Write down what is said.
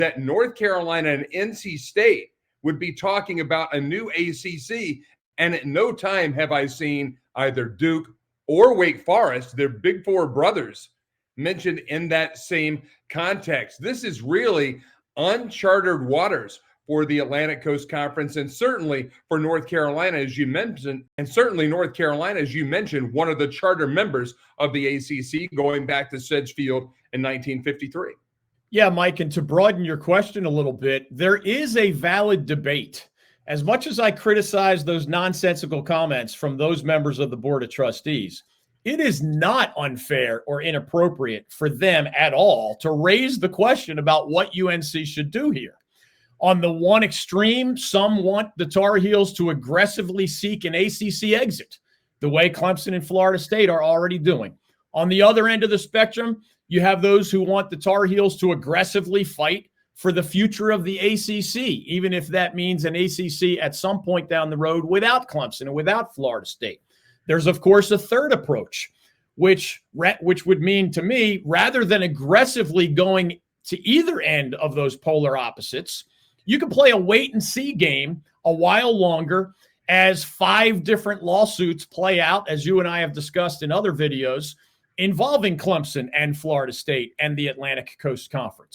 that North Carolina and NC State would be talking about a new ACC, and at no time have I seen either Duke or Wake Forest, their Big Four brothers, mentioned in that same context. This is really uncharted waters for the Atlantic Coast Conference, and certainly for North Carolina, as you mentioned, one of the charter members of the ACC going back to Sedgefield in 1953. Yeah, Mike, and to broaden your question a little bit, there is a valid debate. As much as I criticize those nonsensical comments from those members of the Board of Trustees, it is not unfair or inappropriate for them at all to raise the question about what UNC should do here. On the one extreme, some want the Tar Heels to aggressively seek an ACC exit, the way Clemson and Florida State are already doing. On the other end of the spectrum, you have those who want the Tar Heels to aggressively fight for the future of the ACC, even if that means an ACC at some point down the road without Clemson and without Florida State. There's, of course, a third approach, which would mean to me, rather than aggressively going to either end of those polar opposites, you can play a wait-and-see game a while longer as 5 different lawsuits play out, as you and I have discussed in other videos, involving Clemson and Florida State and the Atlantic Coast Conference.